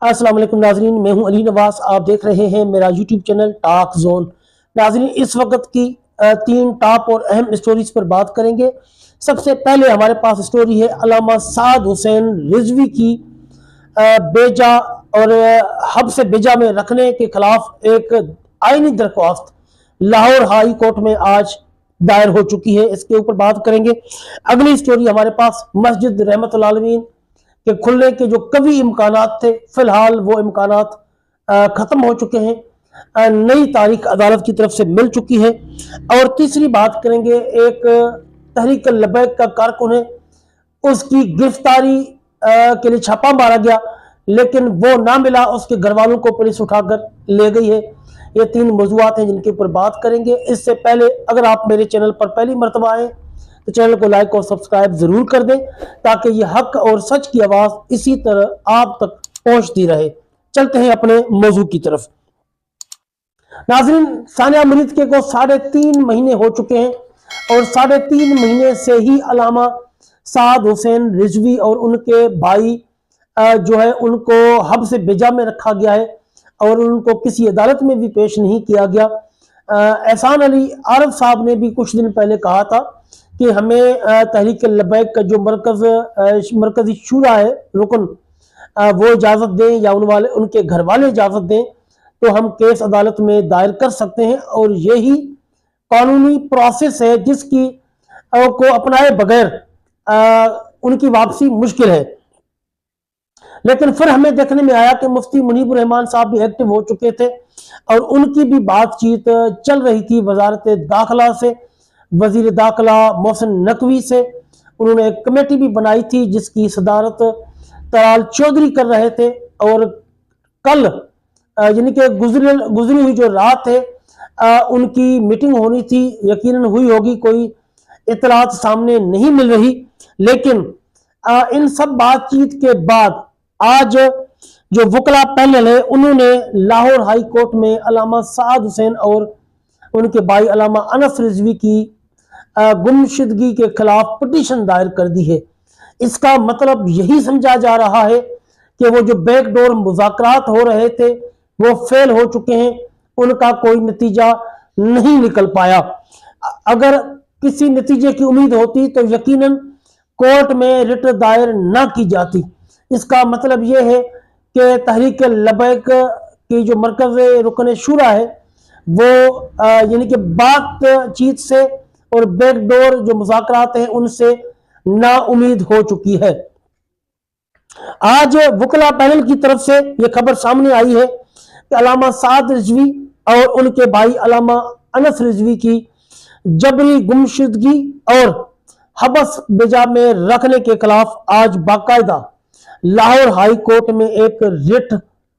अस्सलाम वालेकुम नाजरीन, मैं हूं अली नवाज। आप देख रहे हैं मेरा यूट्यूब चैनल टॉक जोन। नाजरीन, इस वक्त की तीन टॉप और अहम स्टोरीज पर बात करेंगे। सबसे पहले हमारे पास स्टोरी है अल्लामा साद हुसैन रिजवी की। बेजा और हब से बेजा में रखने के खिलाफ एक आईनी दरख्वास्त लाहौर हाई कोर्ट में आज दायर हो चुकी है। इसके ऊपर बात करेंगे। अगली स्टोरी हमारे पास मस्जिद रहमतुल आलमीन के खुलने के जो कभी इम्कानात थे, फिलहाल वो इम्कानात खत्म हो चुके हैं। नई तारीख अदालत की तरफ से मिल चुकी है। और तीसरी बात करेंगे, एक तहरीक लबैक का कारकुन है, उसकी गिरफ्तारी के लिए छापा मारा गया, लेकिन वो ना मिला। उसके घर वालों को पुलिस उठाकर ले गई है। ये तीन मौजूआत हैं जिनके ऊपर बात करेंगे। इससे पहले अगर आप मेरे चैनल पर पहली मरतबा आए तो चैनल को लाइक और सब्सक्राइब जरूर कर दें, ताकि ये हक और सच की आवाज इसी तरह आप तक पहुंचती रहे। चलते हैं अपने मौजू की तरफ। नाजरीन, सानिया मलिक को 3.5 महीने हो चुके हैं और 3.5 महीने से ही अल्लामा साद हुसैन रिजवी और उनके भाई जो है उनको हब से बेजा में रखा गया है और उनको किसी अदालत में भी पेश नहीं किया गया। एहसान अली आरफ साहब ने भी कुछ दिन पहले कहा था कि हमें तहरीक लबैक का जो मरकजी शूरा है, रुकन, वो इजाज़त दें या उनके घर वाले इजाज़त दें तो हम केस अदालत में दायर कर सकते हैं। और यही कानूनी प्रोसेस है जिसकी को अपनाए बगैर उनकी वापसी मुश्किल है। लेकिन फिर हमें देखने में आया कि मुफ्ती मुनीबुर रहमान साहब भी एक्टिव हो चुके थे और उनकी भी बातचीत चल रही थी वजारत दाखिला से, वजीर दाखिला मोहसिन नकवी से। उन्होंने एक कमेटी भी बनाई थी जिसकी सदारत तलाल चौधरी कर रहे थे। और कल यानी कि गुजरी हुई जो रात है उनकी मीटिंग होनी थी, यकीनन हुई होगी, कोई इतलात सामने नहीं मिल रही। लेकिन इन सब बातचीत के बाद आज जो वकला पैनल है उन्होंने लाहौर हाई कोर्ट में अल्लामा साद हुसैन और उनके भाई अल्लामा अनस रिजवी की गुमशुदगी के खिलाफ पिटीशन दायर कर दी है। इसका मतलब यही समझा जा रहा है कि वो जो बैकडोर मुज़ाकरात हो रहे थे वो फेल हो चुके हैं, उनका कोई नतीजा नहीं निकल पाया। अगर किसी नतीजे की उम्मीद होती तो यकीनन कोर्ट में रिट दायर ना की जाती। इसका मतलब यह है कि तहरीक लबैक की जो मरकज रुकन शुरा है वो यानी कि बातचीत से और बैकडोर जो मुज़ाकरात हैं उनसे ना उम्मीद हो चुकी है। आज वकला पैनल की तरफ से यह खबर सामने आई है कि अल्लामा साद रिजवी और उनके भाई अल्लामा अनस रिजवी की जबरी गुमशुदगी और हबस बेजा में रखने के खिलाफ आज बाकायदा लाहौर हाई कोर्ट में एक रिट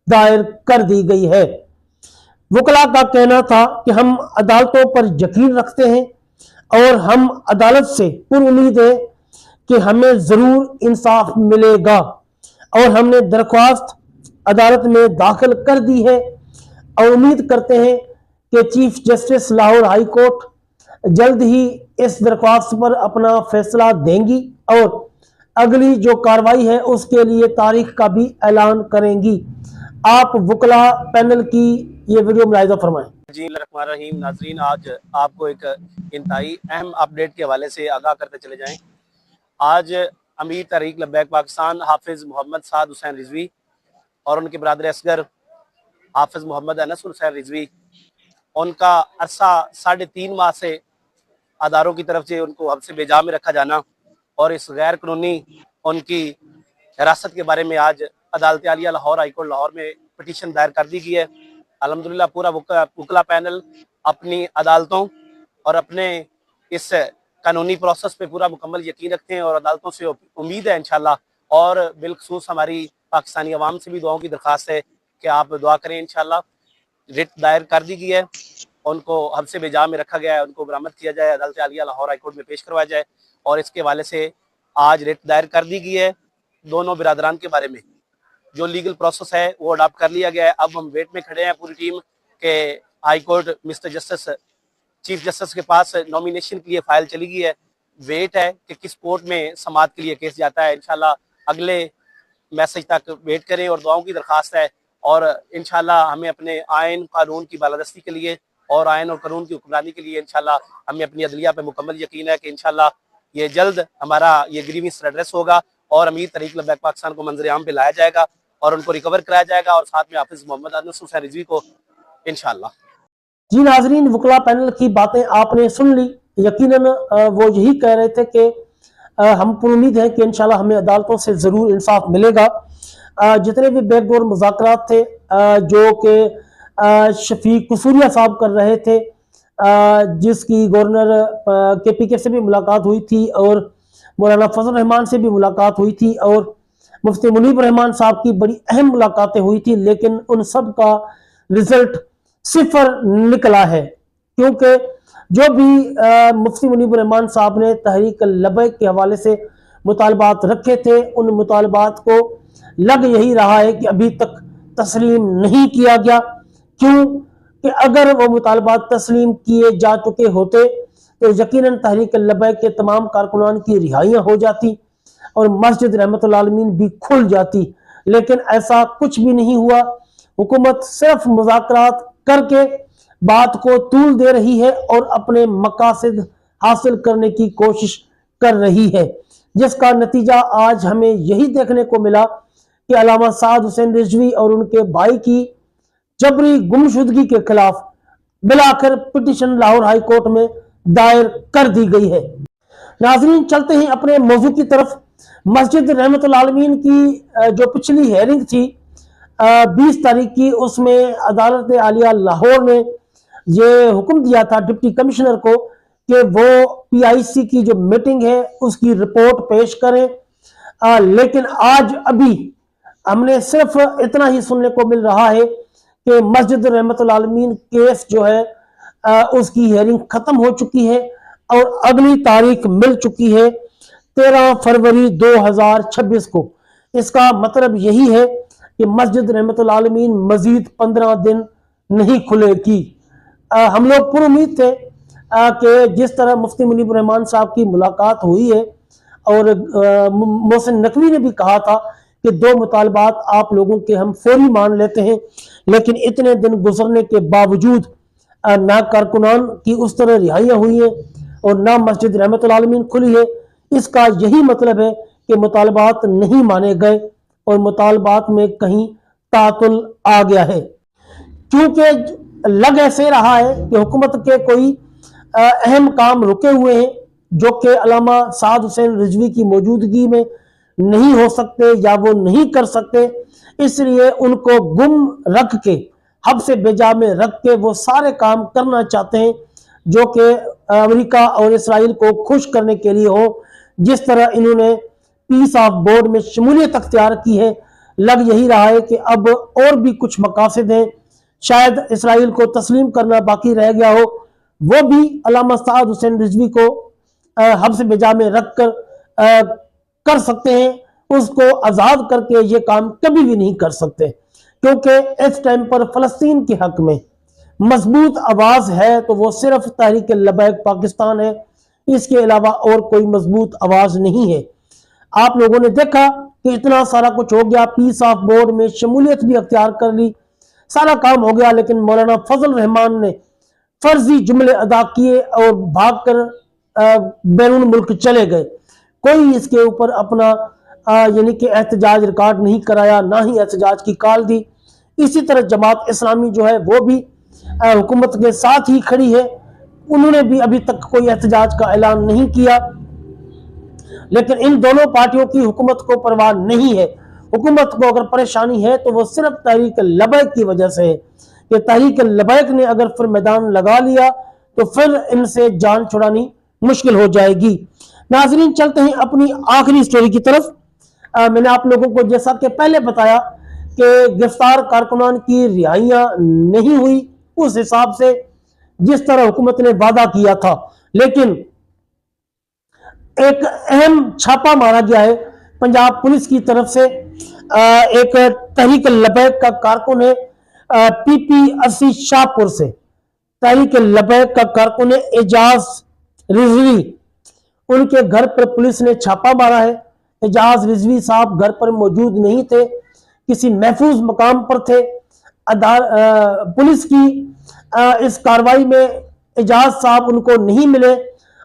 दायर कर दी गई है। वकला का कहना था कि हम अदालतों पर यकीन रखते हैं और हम अदालत से पुरुम्मीद है कि हमें जरूर इंसाफ मिलेगा और हमने दरख्वास्त अदालत में दाखिल कर दी है और उम्मीद करते हैं कि chief justice Lahore high court जल्द ही इस दरख्वास्त पर अपना फैसला देंगी और अगली जो कार्रवाई है उसके लिए तारीख का भी ऐलान करेंगी। आप वकला पैनल की ये वीडियो मुलाहिजा फरमाएं। जी रहीम नाजरीन, आज आपको एक इंतहाई अहम अपडेट के हवाले से आगाह करते चले जाएं। आज अमीर तहरीक लबैक पाकिस्तान हाफिज मोहम्मद साद हुसैन रिजवी और उनके बरदर असगर हाफिज मोहम्मद अनस हुसैन रिजवी, उनका अरसा 3.5 माह से अदारों की तरफ से उनको हब से बेजा में रखा जाना और इस गैर कानूनी उनकी हिरासत के बारे में आज अदालत आलिया लाहौर हाईकोर्ट लाहौर में पिटीशन दायर कर दी गई है। अल्हम्दुलिल्लाह पूरा वकला पैनल अपनी अदालतों और अपने इस कानूनी प्रोसेस पे पूरा मुकम्मल यकीन रखते हैं और अदालतों से उम्मीद है इंशाल्लाह, और बिलखसूस हमारी पाकिस्तानी अवाम से भी दुआओं की दरख्वास्त है कि आप दुआ करें। इंशाल्लाह रिट दायर कर दी गई है, उनको हब से बेजा में रखा गया है, उनको बरामद किया जाए, अदालत आलिया लाहौर हाईकोर्ट में पेश करवाया जाए। और इसके हवाले से आज रिट दायर कर दी गई है दोनों बिरादरान के बारे में। जो लीगल प्रोसेस है वो अडॉप्ट कर लिया गया है। अब हम वेट में खड़े हैं पूरी टीम के high court mister justice chief justice के पास नॉमिनेशन के लिए फाइल चली गई है। वेट है कि किस कोर्ट में समाअत के लिए केस जाता है। इंशाल्लाह अगले मैसेज तक वेट करें और दुआओं की दरख्वास्त है। और इंशाल्लाह हमें अपने आयन कानून की बालादस्ती के लिए और आयन और कानून की हुक्मरानी के लिए इंशाल्लाह हमें अपनी अदलिया पे मुकम्मल यकीन है कि इंशाल्लाह ये जल्द हमारा ये ग्रीवेंस रेड्रेस होगा और अमीर तरीक लब्बैक पाकिस्तान को मंजर आम पे लाया जाएगा और उनको रिकवर कराया जाएगा और साथ में हाफिज मोहम्मद अनस हुसैन रिजवी को इंशाल्लाह। जी नाजरीन, वकला पैनल की बातें आपने सुन ली। यकीनन वो यही कह रहे थे कि हम पर उम्मीद है कि इंशाल्लाह हमें अदालतों से ज़रूर इंसाफ मिलेगा। जितने भी बैकडोर मुज़ाकरात थे जो कि शफीक कसूरिया साहब कर रहे थे, जिसकी गवर्नर KPK से भी मुलाकात हुई थी और मौलाना फजल रहमान से भी मुलाकात हुई थी और मुफ्ती मुनीब रहमान साहब की बड़ी अहम मुलाकातें हुई थी, लेकिन उन सब का रिजल्ट सिफर निकला है। क्योंकि जो भी मुफ्ती मुनीब रहमान साहब ने तहरीक लबैक के हवाले से मुतालबात रखे थे, उन मुतालबात को लग यही रहा है कि अभी तक तस्लीम नहीं किया गया। क्यों कि अगर वो मुतालबात तस्लीम किए जा चुके होते तो यकीनन तहरीक लबैक के तमाम कारकुनान की रिहाइयाँ हो जाती और मस्जिद रहमतुल आलमीन भी खुल जाती, लेकिन ऐसा कुछ भी नहीं हुआ। हुकूमत सिर्फ मुज़ाकरात करके बात को तूल दे रही है और अपने मकासद हासिल करने की कोशिश कर रही है, जिसका नतीजा आज हमें यही देखने को मिला कि अल्लामा साद हुसैन रिजवी और उनके भाई की जबरी गुमशुदगी के खिलाफ बिलाकर पिटीशन लाहौर हाई कोर्ट में दायर कर दी गई है। नाजरीन, चलते हैं अपने मौजू की तरफ। मस्जिद रहमतुल आलमीन की जो पिछली हेयरिंग थी 20 तारीख की, उसमें अदालत आलिया लाहौर ने ये हुक्म दिया था डिप्टी कमिश्नर को कि वो PIC की जो मीटिंग है उसकी रिपोर्ट पेश करें। लेकिन आज अभी हमने सिर्फ इतना ही सुनने को मिल रहा है कि मस्जिद रहमतुल आलमीन केस जो है उसकी हियरिंग खत्म हो चुकी है और अगली तारीख मिल चुकी है 13 फरवरी 2026 को। इसका मतलब यही है कि मस्जिद रहमतुल आलमीन मजीद 15 दिन नहीं खुलेगी। हम लोग पूरी उम्मीद थे कि जिस तरह मुफ्ती मुनीब रहमान साहब की मुलाकात हुई है और मोहसिन नकवी ने भी कहा था कि 2 मुतालबात आप लोगों के हम फौरी मान लेते हैं, लेकिन इतने दिन गुजरने के बावजूद ना कारकुनान की उस तरह रिहाइयाँ हुई है और ना मस्जिद रहमतुल आलमीन खुली है। इसका यही मतलब है कि मुतालबात नहीं माने गए और मुतालबात में कहीं तातुल आ गया है। क्योंकि लग ऐसे रहा है कि हुकूमत के कोई अहम काम रुके हुए हैं जो कि अल्लामा साद हुसैन रिजवी की मौजूदगी में नहीं हो सकते या वो नहीं कर सकते, इसलिए उनको गुम रख के हब से बेजा में रख के वो सारे काम करना चाहते हैं जो कि अमेरिका और इसराइल को खुश करने के लिए हो। जिस तरह इन्होंने पीस ऑफ बोर्ड में शमूलियत अख्तियार की है, लग यही रहा है कि अब और भी कुछ मकासद हैं, शायद इसराइल को तस्लीम करना बाकी रह गया हो, वो भी अल्लामा साद हुसैन रिजवी को हब से बेजा में रख कर कर सकते हैं। उसको आज़ाद करके ये काम कभी भी नहीं कर सकते, क्योंकि इस टाइम पर फ़लस्तीन के हक में मजबूत आवाज़ है तो वो सिर्फ तहरीक लबैक पाकिस्तान है, इसके अलावा और कोई मजबूत आवाज़ नहीं है। आप लोगों ने देखा कि इतना सारा कुछ हो गया, पीस ऑफ बोर्ड में शमूलियत भी अख्तियार कर ली, सारा काम हो गया, लेकिन मौलाना फजल रहमान ने फर्जी जुमले अदा किए और भागकर बैरून मुल्क चले गए। कोई इसके ऊपर अपना यानी कि एहतजाज रिकॉर्ड नहीं कराया, ना ही एहतजाज की कॉल दी। इसी तरह जमात इस्लामी जो है वो भी हुकूमत के साथ ही खड़ी है, उन्होंने भी अभी तक कोई एहतजाज का ऐलान नहीं किया। लेकिन इन दोनों पार्टियों की हुकूमत को परवाह नहीं है। हुकूमत को अगर परेशानी है तो वो सिर्फ तहरीक लबैक की वजह से है कि तहरीक लबैक ने अगर फिर मैदान लगा लिया तो फिर इनसे जान छुड़ानी मुश्किल हो जाएगी। नाजरीन, चलते हैं अपनी आखिरी स्टोरी की तरफ। मैंने आप लोगों को जैसा कि पहले बताया कि गिरफ्तार कारकुनान की रिहाइयां नहीं हुई उस हिसाब से जिस तरह हुकूमत ने वादा किया था, लेकिन एक अहम छापा मारा गया है पंजाब पुलिस की तरफ से। एक तहरीक लबैक का कारकुन है PP80 शाहपुर से, तहरीक लबैक का कारकुन है एजाज रिजवी, उनके घर पर पुलिस ने छापा मारा है। एजाज रिजवी साहब घर पर मौजूद नहीं थे, किसी महफूज मकाम पर थे। पुलिस की इस कार्रवाई में एजाज साहब उनको नहीं मिले।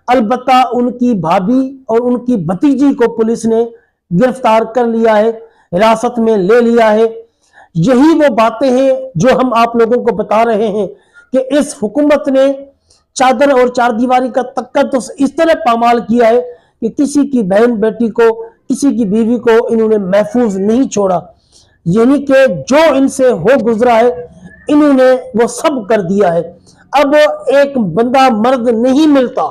अलबत्ता उनकी भाभी और उनकी भतीजी को पुलिस ने गिरफ्तार कर लिया है, हिरासत में ले लिया है। यही वो बातें हैं जो हम आप लोगों को बता रहे हैं कि इस हुकूमत ने चादर और चारदीवारी का तक्का तो इस तरह पामाल किया है कि किसी की बहन बेटी को, किसी की बीवी को इन्होंने महफूज नहीं छोड़ा। यानी कि जो इनसे हो गुजरा है इन्होंने वो सब कर दिया है। अब एक बंदा मर्द नहीं मिलता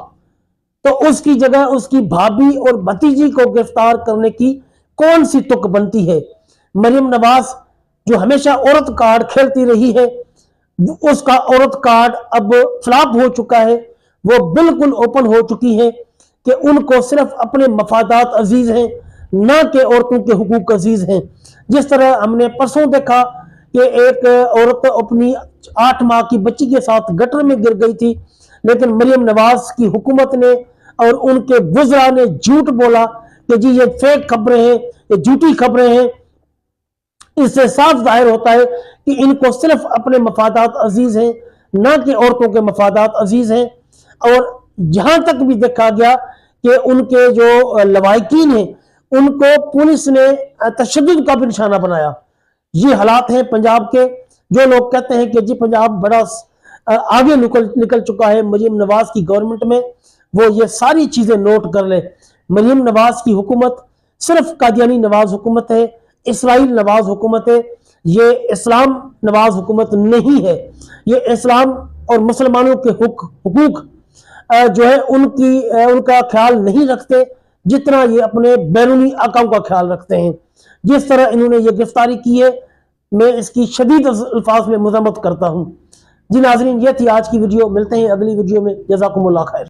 तो उसकी जगह उसकी भाभी और भतीजी को गिरफ्तार करने की कौन सी तुक बनती है। मरियम नवाज जो हमेशा औरत कार्ड खेलती रही है, उसका औरत कार्ड अब फ्लॉप हो चुका है। वो बिल्कुल ओपन हो चुकी है कि उनको सिर्फ अपने मफादात अजीज हैं, ना कि औरतों के हुकूक अजीज हैं। जिस तरह हमने परसों देखा कि एक औरत अपनी 8 माह की बच्ची के साथ गटर में गिर गई थी, लेकिन मरियम नवाज की हुकूमत ने और उनके वुज़रा ने झूठ बोला कि जी ये फेक खबरें हैं, ये झूठी खबरें हैं। इससे साफ जाहिर होता है कि इनको सिर्फ अपने मफादात अजीज हैं, ना कि औरतों के मफादात अजीज हैं। और जहां तक भी देखा गया कि उनके जो लवाहिकीन हैं उनको पुलिस ने तशद्दुद का भी निशाना बनाया। ये हालात हैं पंजाब के। जो लोग कहते हैं कि जी पंजाब बड़ा आगे निकल चुका है मरियम नवाज की गवर्नमेंट में, वो ये सारी चीजें नोट कर ले। मरियम नवाज की हुकूमत सिर्फ कादियानी नवाज हुकूमत है, इसराइल नवाज हुकूमत है, ये इस्लाम नवाज हुकूमत नहीं है। ये इस्लाम और मुसलमानों के हुकूक जो है उनका ख्याल नहीं रखते जितना ये अपने बैरूनी आकाओं का ख्याल रखते हैं। जिस तरह इन्होंने ये गिरफ्तारी की है, मैं इसकी शदीद अल्फाज में मज़म्मत करता हूँ। जी नाज़रीन, ये थी आज की वीडियो। मिलते हैं अगली वीडियो में। जज़ाकुमुल्लाह खैर।